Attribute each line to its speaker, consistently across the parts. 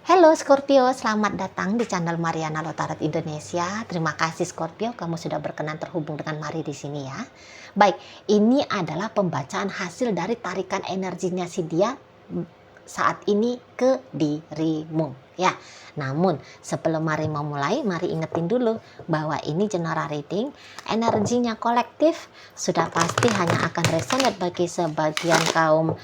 Speaker 1: Halo Scorpio, selamat datang di channel Mariana Lotarot Indonesia. Terima kasih Scorpio, kamu sudah berkenan terhubung dengan Mari di sini ya. Baik, ini adalah pembacaan hasil dari tarikan energinya si dia saat ini ke dirimu ya. Namun sebelum Mari memulai, mari ingetin dulu bahwa ini general reading, energinya kolektif, sudah pasti hanya akan resonate bagi sebagian kaum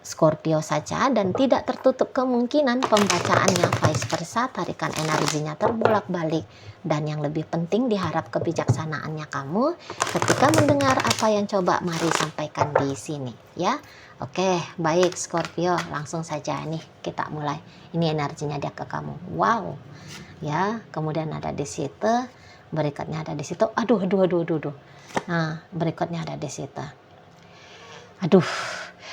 Speaker 1: Scorpio saja dan tidak tertutup kemungkinan pembacaannya vice versa, tarikan energinya terbolak-balik. Dan yang lebih penting diharap kebijaksanaannya kamu ketika mendengar apa yang coba Mari sampaikan di sini ya. Oke, baik Scorpio, langsung saja nih kita mulai. Ini energinya dia ke kamu. Wow. Ya, kemudian ada di situ, berikutnya ada di situ. Aduh. Nah, berikutnya ada di situ. Aduh.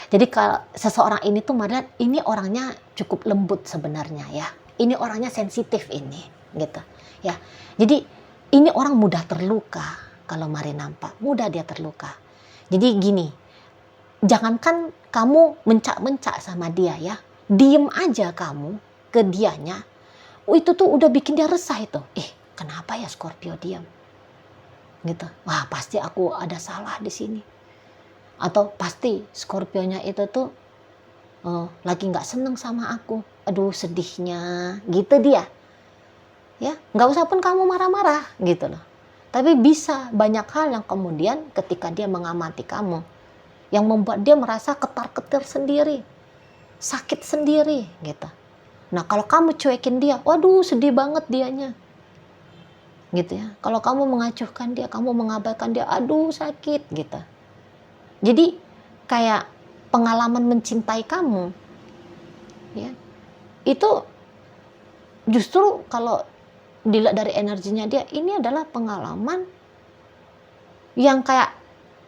Speaker 1: Jadi kalau seseorang ini tuh Marian, ini orangnya cukup lembut sebenarnya ya. Ini orangnya sensitif ini, gitu ya. Jadi ini orang mudah terluka kalau Mari nampak, mudah dia terluka. Jadi gini, jangankan kamu mencak-mencak sama dia ya, diem aja kamu ke dianya, itu tuh udah bikin dia resah itu. Kenapa ya Scorpio diam? Gitu. Wah, pasti aku ada salah di sini. Atau pasti Scorpionya itu tuh lagi nggak seneng sama aku, aduh sedihnya, gitu dia. Ya, nggak usah pun kamu marah-marah, gitu loh. Tapi bisa banyak hal yang kemudian ketika dia mengamati kamu, yang membuat dia merasa ketar-ketir sendiri, sakit sendiri, gitu. Nah, kalau kamu cuekin dia, waduh sedih banget dianya, gitu ya. Kalau kamu mengacuhkan dia, kamu mengabaikan dia, aduh sakit, gitu. Jadi kayak pengalaman mencintai kamu ya, itu justru kalau dilihat dari energinya dia, ini adalah pengalaman yang kayak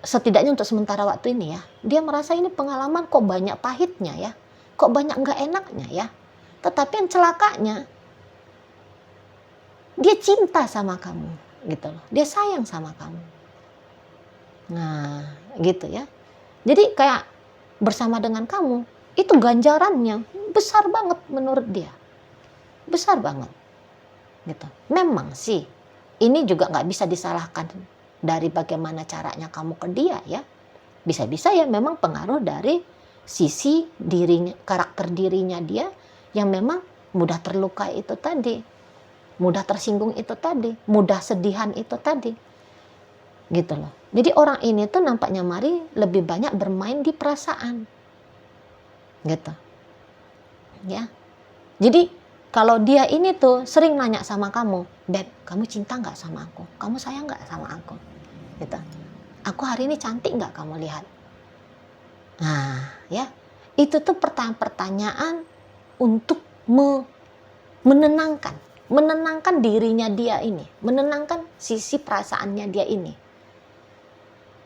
Speaker 1: setidaknya untuk sementara waktu ini ya, dia merasa ini pengalaman kok banyak pahitnya ya, kok banyak nggak enaknya ya. Tetapi yang celakanya, dia cinta sama kamu gitu loh, dia sayang sama kamu. Nah gitu ya. Jadi kayak bersama dengan kamu, itu ganjarannya besar banget menurut dia. Besar banget. Gitu. Memang sih, ini juga nggak bisa disalahkan dari bagaimana caranya kamu ke dia ya. Bisa-bisa ya memang pengaruh dari sisi dirinya, karakter dirinya dia yang memang mudah terluka itu tadi. Mudah tersinggung itu tadi. Mudah sedihan itu tadi. Gitu loh. Jadi orang ini tuh nampaknya Mari lebih banyak bermain di perasaan. Gitu. Ya. Jadi kalau dia ini tuh sering nanya sama kamu, Beb, kamu cinta nggak sama aku? Kamu sayang nggak sama aku? Gitu. Aku hari ini cantik nggak kamu lihat? Nah, ya. Itu tuh pertanyaan-pertanyaan untuk menenangkan dirinya dia ini, menenangkan sisi perasaannya dia ini.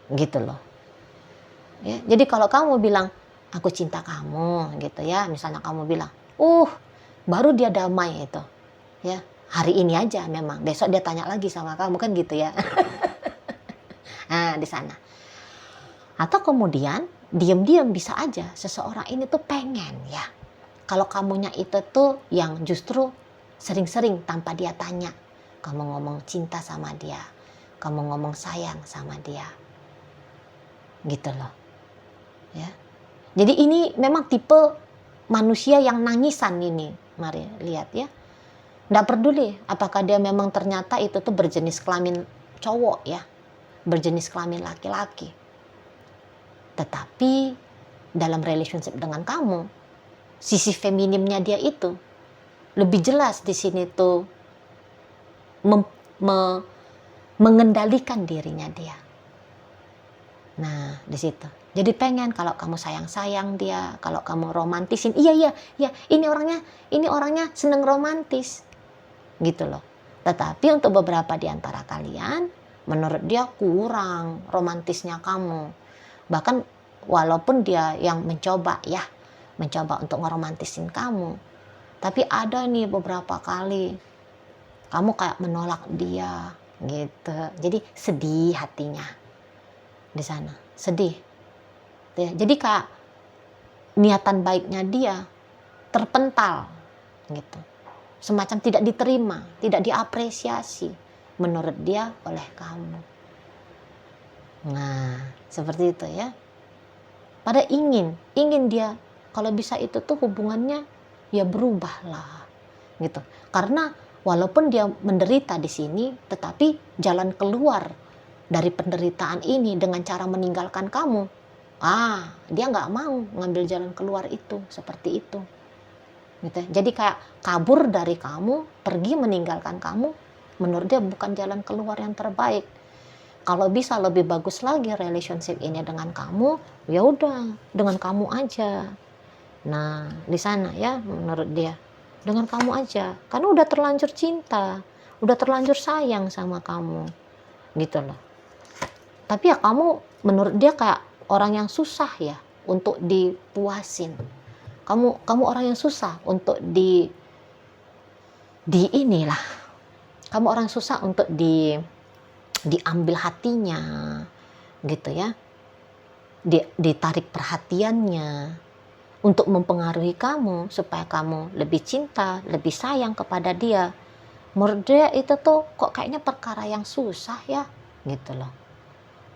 Speaker 1: Gitu loh. Ya, jadi kalau kamu bilang aku cinta kamu gitu ya, misalnya kamu bilang, baru dia damai itu, ya hari ini aja memang, besok dia tanya lagi sama kamu kan gitu ya. Nah di sana. Atau kemudian diam-diam bisa aja seseorang ini tuh pengen ya, kalau kamunya itu tuh yang justru sering-sering tanpa dia tanya, kamu ngomong cinta sama dia, kamu ngomong sayang sama dia. Gitu loh ya. Jadi ini memang tipe manusia yang nangisan ini, mari lihat ya. Nggak peduli apakah dia memang ternyata itu tuh berjenis kelamin cowok ya, berjenis kelamin laki-laki. Tetapi dalam relationship dengan kamu, sisi feminimnya dia itu lebih jelas di sini tuh mengendalikan dirinya dia. Nah, di situ. Jadi pengen kalau kamu sayang-sayang dia, kalau kamu romantisin, iya, ini orangnya seneng romantis. Gitu loh. Tetapi untuk beberapa di antara kalian, menurut dia kurang romantisnya kamu. Bahkan walaupun dia yang mencoba untuk ngeromantisin kamu. Tapi ada nih beberapa kali kamu kayak menolak dia gitu. Jadi sedih hatinya. Di sana sedih ya. Jadi kayak niatan baiknya dia terpental gitu. Semacam tidak diterima, tidak diapresiasi menurut dia oleh kamu. Nah, seperti itu ya. Pada ingin dia kalau bisa itu tuh hubungannya ya berubah lah gitu. Karena walaupun dia menderita di sini, tetapi jalan keluar dari penderitaan ini dengan cara meninggalkan kamu, dia nggak mau ngambil jalan keluar itu seperti itu. Gitu. Jadi kayak kabur dari kamu, pergi meninggalkan kamu, menurut dia bukan jalan keluar yang terbaik. Kalau bisa lebih bagus lagi relationship ini dengan kamu, ya udah dengan kamu aja. Nah, di sana ya menurut dia dengan kamu aja, karena udah terlanjur cinta, udah terlanjur sayang sama kamu, gitu loh. Tapi ya kamu menurut dia kayak orang yang susah ya untuk dipuasin. Kamu orang yang susah untuk di inilah. Kamu orang susah untuk diambil hatinya, gitu ya. Ditarik perhatiannya untuk mempengaruhi kamu supaya kamu lebih cinta, lebih sayang kepada dia. Menurut dia itu tuh kok kayaknya perkara yang susah ya, gitu loh.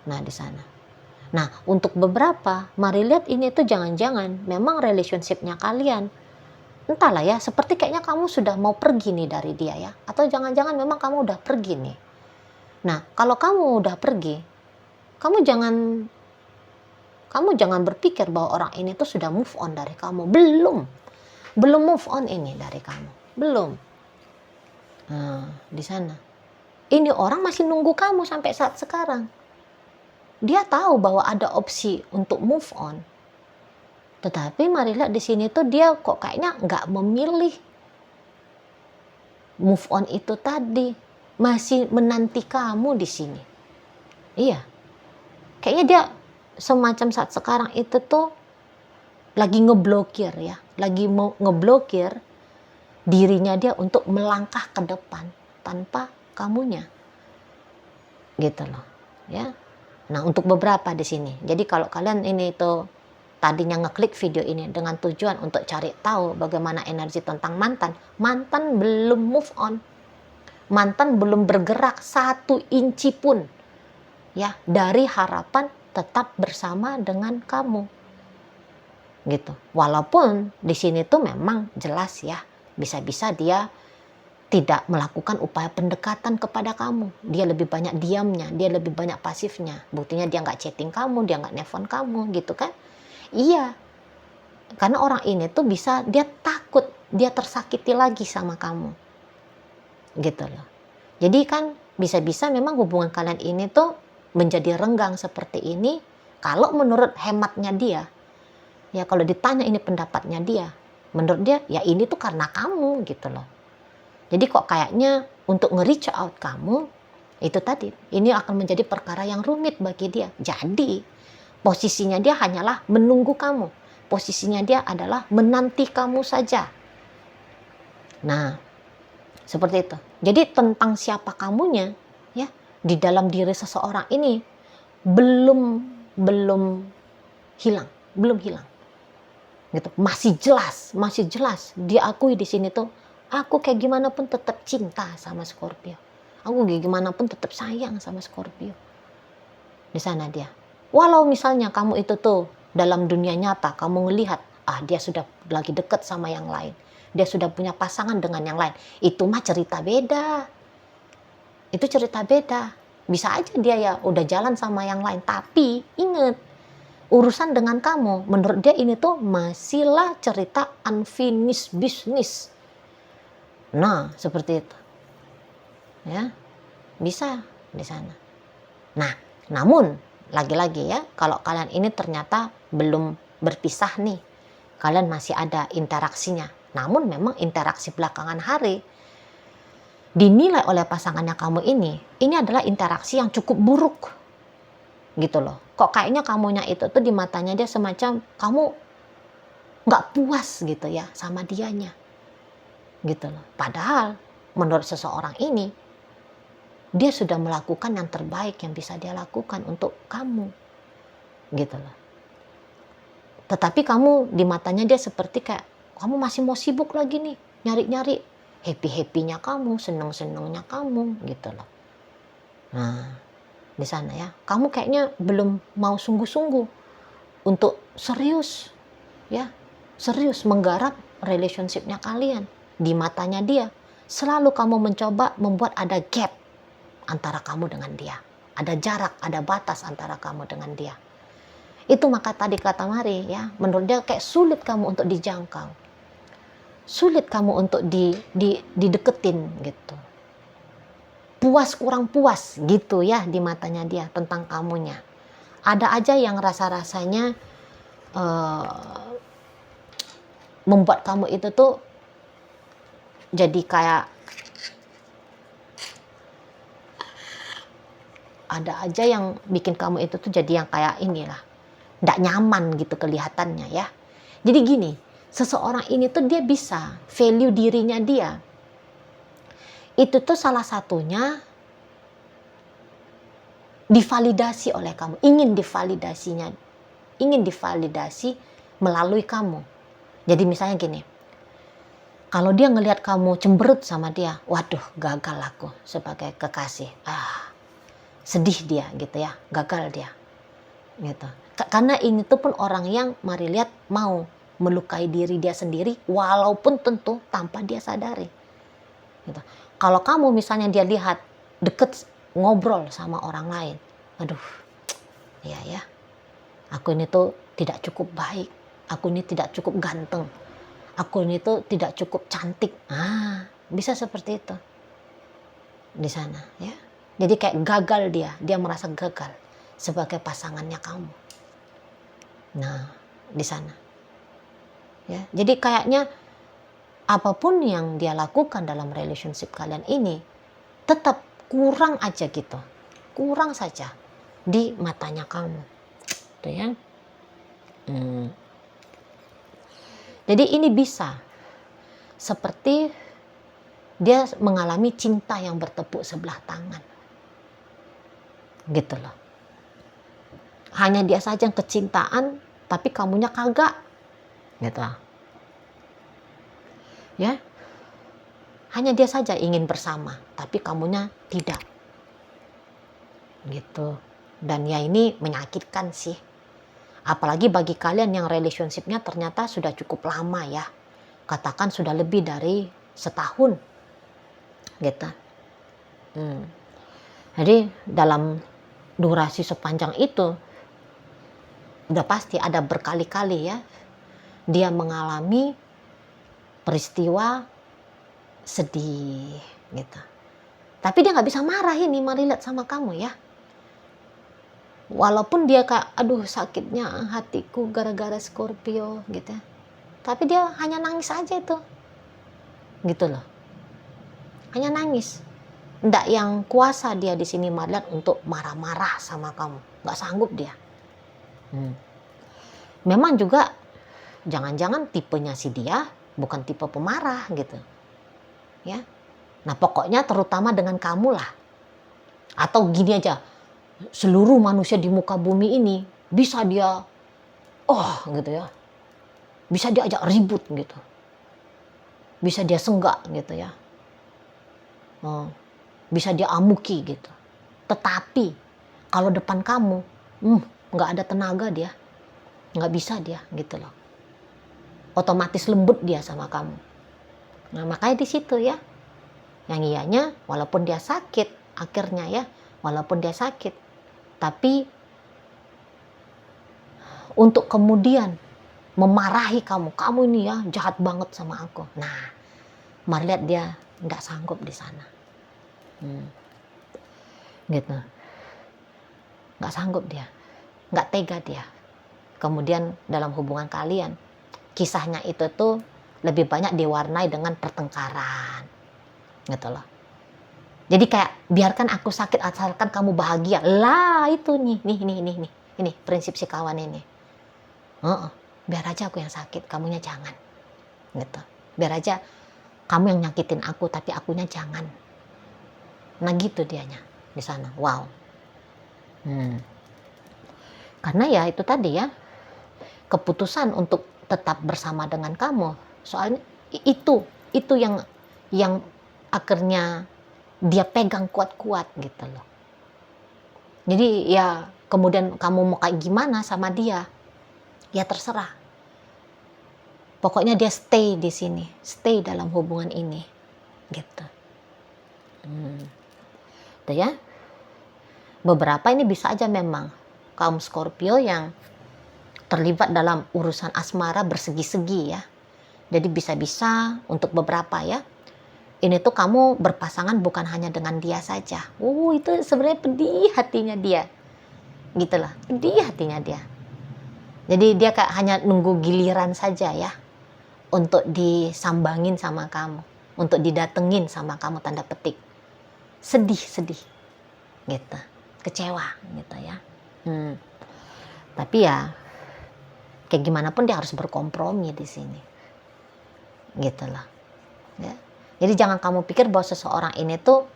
Speaker 1: Nah, di sana. Nah, untuk beberapa, mari lihat ini tuh jangan-jangan memang relationship-nya kalian, entahlah ya, seperti kayaknya kamu sudah mau pergi nih dari dia ya, atau jangan-jangan memang kamu udah pergi nih. Nah, kalau kamu udah pergi, kamu jangan berpikir bahwa orang ini tuh sudah move on dari kamu. Belum move on ini dari kamu. Belum. Nah, di sana. Ini orang masih nunggu kamu sampai saat sekarang. Dia tahu bahwa ada opsi untuk move on. Tetapi mari lihat di sini tuh dia kok kayaknya nggak memilih move on itu tadi. Masih menanti kamu di sini. Iya. Kayaknya dia semacam saat sekarang itu tuh lagi ngeblokir ya. Lagi mau ngeblokir dirinya dia untuk melangkah ke depan tanpa kamunya. Gitu loh. Ya. Nah, untuk beberapa di sini. Jadi kalau kalian ini tuh tadinya ngeklik video ini dengan tujuan untuk cari tahu bagaimana energi tentang mantan belum move on. Mantan belum bergerak 1 inci pun ya dari harapan tetap bersama dengan kamu. Gitu. Walaupun di sini tuh memang jelas ya, bisa-bisa dia tidak melakukan upaya pendekatan kepada kamu. Dia lebih banyak diamnya, dia lebih banyak pasifnya. Buktinya dia nggak chatting kamu, dia nggak nelfon kamu, gitu kan? Iya, karena orang ini tuh bisa, dia takut, dia tersakiti lagi sama kamu. Gitu loh. Jadi kan bisa-bisa memang hubungan kalian ini tuh menjadi renggang seperti ini, kalau menurut hematnya dia. Ya kalau ditanya ini pendapatnya dia, menurut dia ya ini tuh karena kamu, gitu loh. Jadi kok kayaknya untuk nge-reach out kamu, itu tadi, ini akan menjadi perkara yang rumit bagi dia. Jadi, posisinya dia hanyalah menunggu kamu. Posisinya dia adalah menanti kamu saja. Nah, seperti itu. Jadi tentang siapa kamunya, ya, di dalam diri seseorang ini belum hilang, Gitu. Masih jelas diakui di sini tuh. Aku kayak gimana pun tetap cinta sama Scorpio. Aku kayak gimana pun tetap sayang sama Scorpio. Di sana dia. Walau misalnya kamu itu tuh dalam dunia nyata kamu ngelihat, dia sudah lagi deket sama yang lain. Dia sudah punya pasangan dengan yang lain. Itu mah cerita beda. Itu cerita beda. Bisa aja dia ya udah jalan sama yang lain. Tapi ingat, urusan dengan kamu, menurut dia ini tuh masihlah cerita unfinished business. Nah, seperti itu. Ya, bisa di sana. Nah, namun lagi-lagi ya, kalau kalian ini ternyata belum berpisah nih, kalian masih ada interaksinya. Namun memang interaksi belakangan hari dinilai oleh pasangannya kamu ini adalah interaksi yang cukup buruk. Gitu loh. Kok kayaknya kamunya itu tuh di matanya dia semacam kamu nggak puas gitu ya sama dianya. Gitu loh. Padahal menurut seseorang ini dia sudah melakukan yang terbaik yang bisa dia lakukan untuk kamu. Gitu loh. Tetapi kamu di matanya dia seperti kayak kamu masih mau sibuk lagi nih. nyari-nyari happy-happynya kamu, seneng-senengnya kamu gitu loh. Nah, di sana ya, kamu kayaknya belum mau sungguh-sungguh untuk serius ya, serius menggarap relationship-nya kalian. Di matanya dia, selalu kamu mencoba membuat ada gap antara kamu dengan dia. Ada jarak, ada batas antara kamu dengan dia. Itu maka tadi kata Mari ya, menurut dia kayak sulit kamu untuk dijangkau. Sulit kamu untuk dideketin gitu. Puas kurang puas gitu ya di matanya dia tentang kamunya. Ada aja yang rasa-rasanya membuat kamu itu tuh jadi kayak ada aja yang bikin kamu itu tuh jadi yang kayak inilah, nggak nyaman gitu kelihatannya ya. Jadi gini, seseorang ini tuh dia bisa value dirinya dia. Itu tuh salah satunya divalidasi oleh kamu, ingin divalidasi melalui kamu. Jadi misalnya gini, kalau dia ngelihat kamu cemberut sama dia, waduh gagal aku sebagai kekasih. Sedih dia gitu ya, gagal dia. Gitu. Karena ini tuh pun orang yang Mari lihat mau melukai diri dia sendiri walaupun tentu tanpa dia sadari. Gitu. Kalau kamu misalnya dia lihat deket ngobrol sama orang lain, aduh, ya, aku ini tuh tidak cukup baik, aku ini tidak cukup ganteng, aku ini tuh tidak cukup cantik. Bisa seperti itu di sana ya. Jadi kayak gagal dia merasa gagal sebagai pasangannya kamu. Nah, di sana. Ya, jadi kayaknya apapun yang dia lakukan dalam relationship kalian ini tetap kurang aja gitu. Kurang saja di matanya kamu. Tuh ya. Jadi ini bisa seperti dia mengalami cinta yang bertepuk sebelah tangan. Gitu loh. Hanya dia saja yang kecintaan, tapi kamunya kagak. Gitu. Ya. Hanya dia saja ingin bersama, tapi kamunya tidak. Gitu. Dan ya ini menyakitkan sih. Apalagi bagi kalian yang relationship-nya ternyata sudah cukup lama ya. Katakan sudah lebih dari setahun. Gitu. Jadi dalam durasi sepanjang itu udah pasti ada berkali-kali ya dia mengalami peristiwa sedih gitu. Tapi dia nggak bisa marah ini Mari lihat sama kamu ya. Walaupun dia kayak aduh sakitnya hatiku gara-gara Scorpio gitu ya. Tapi dia hanya nangis aja itu. Gitu loh. Hanya nangis. Nggak yang kuasa dia di sini Mari lihat untuk marah-marah sama kamu. Nggak sanggup dia. Memang juga jangan-jangan tipenya si dia bukan tipe pemarah gitu. Ya. Nah, pokoknya terutama dengan kamu lah. Atau gini aja, seluruh manusia di muka bumi ini bisa dia gitu ya. Bisa diajak ribut gitu. Bisa dia senggak gitu ya. Bisa dia amuki gitu. Tetapi kalau depan kamu, nggak ada tenaga dia. Nggak bisa dia gitu loh. Otomatis lembut dia sama kamu. Nah, makanya di situ ya. Yang ianya walaupun dia sakit akhirnya ya, walaupun dia sakit, tapi untuk kemudian memarahi kamu ini ya jahat banget sama aku. Nah, Mari lihat dia nggak sanggup di sana. Gitu. Nggak sanggup dia, nggak tega dia. Kemudian dalam hubungan kalian, kisahnya itu tuh lebih banyak diwarnai dengan pertengkaran. Gitu loh. Jadi kayak biarkan aku sakit asalkan kamu bahagia. Lah itu nih prinsip si kawan ini. Biar aja aku yang sakit, kamunya jangan. Gitu. Biar aja kamu yang nyakitin aku tapi akunya jangan. Nah gitu dianya di sana. Wow. Karena ya itu tadi ya, keputusan untuk tetap bersama dengan kamu. Soalnya itu Itu yang akhirnya dia pegang kuat-kuat gitu loh. Jadi ya kemudian kamu mau kayak gimana sama dia, ya terserah. Pokoknya dia stay di sini, stay dalam hubungan ini, gitu. Tuh ya. Beberapa ini bisa aja memang kaum Scorpio yang terlibat dalam urusan asmara bersegi-segi ya. Jadi bisa-bisa untuk beberapa ya. Ini tuh kamu berpasangan bukan hanya dengan dia saja. Itu sebenarnya pedih hatinya dia. Gitu lah, pedih hatinya dia. Jadi dia kayak hanya nunggu giliran saja ya. Untuk disambangin sama kamu. Untuk didatengin sama kamu, tanda petik. Sedih. Gitu. Kecewa gitu ya. Tapi ya kayak gimana pun dia harus berkompromi di sini. Gitu lah. Ya. Jadi jangan kamu pikir bahwa seseorang ini tuh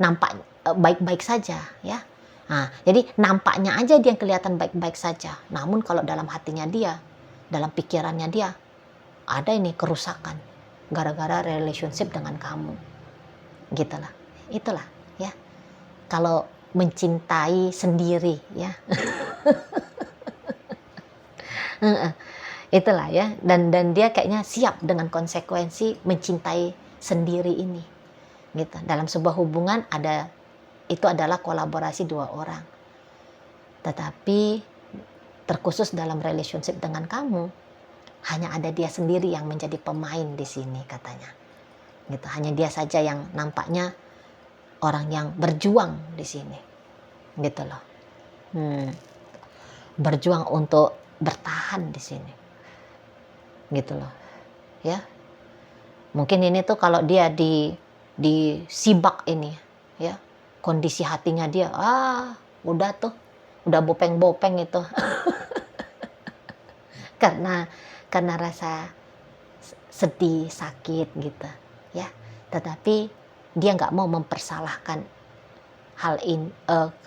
Speaker 1: nampak baik-baik saja ya. Nah, jadi nampaknya aja dia kelihatan baik-baik saja. Namun kalau dalam hatinya dia, dalam pikirannya dia, ada ini kerusakan gara-gara relationship dengan kamu. Gitulah. Itulah ya. Kalau mencintai sendiri ya. Itulah ya. Dan dia kayaknya siap dengan konsekuensi mencintai sendiri ini. Gitu. Dalam sebuah hubungan itu adalah kolaborasi dua orang. Tetapi terkhusus dalam relationship dengan kamu, hanya ada dia sendiri yang menjadi pemain di sini katanya. Gitu. Hanya dia saja yang nampaknya orang yang berjuang di sini. Gitu loh. Berjuang untuk bertahan di sini. Gitu loh. Ya. Mungkin ini tuh kalau dia disibak ini ya, kondisi hatinya dia udah bopeng-bopeng itu. karena rasa sedih, sakit gitu ya. Tetapi dia nggak mau mempersalahkan hal ini,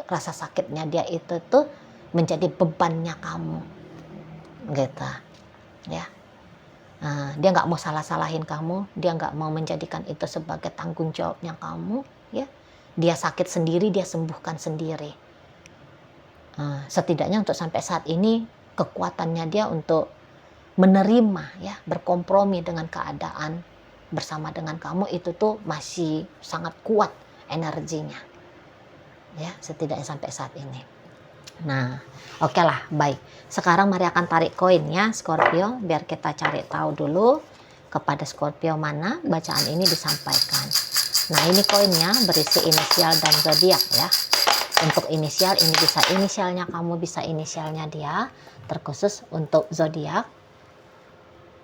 Speaker 1: rasa sakitnya dia itu tuh menjadi bebannya kamu gitu ya. Dia nggak mau salah-salahin kamu, dia nggak mau menjadikan itu sebagai tanggung jawabnya kamu ya. Dia sakit sendiri, dia sembuhkan sendiri. Setidaknya untuk sampai saat ini kekuatannya dia untuk menerima ya, berkompromi dengan keadaan bersama dengan kamu itu tuh masih sangat kuat energinya ya, setidaknya sampai saat ini. Nah, oke lah, baik. Sekarang mari akan tarik koin ya Scorpio, biar kita cari tahu dulu kepada Scorpio mana bacaan ini disampaikan. Nah, ini koinnya berisi inisial dan zodiak ya. Untuk inisial ini bisa inisialnya kamu, bisa inisialnya dia. Terkhusus untuk zodiak,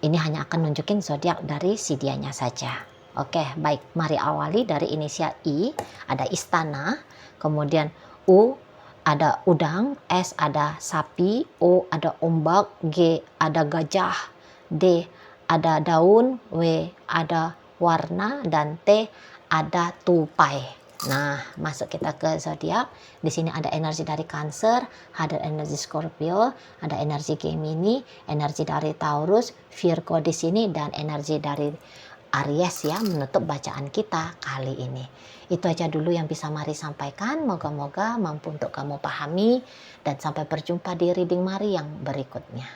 Speaker 1: ini hanya akan nunjukin zodiak dari si dianya saja. Oke, baik. Mari awali dari inisial I, ada istana, kemudian U ada udang, S ada sapi, O ada ombak, G ada gajah, D ada daun, W ada warna, dan T ada tupai. Nah, masuk kita ke zodiak. Di sini ada energi dari Cancer, ada energi Scorpio, ada energi Gemini, energi dari Taurus, Virgo di sini, dan energi dari Aries ya, menutup bacaan kita kali ini. Itu aja dulu yang bisa Mari sampaikan. Moga-moga mampu untuk kamu pahami, dan sampai berjumpa di reading Mari yang berikutnya.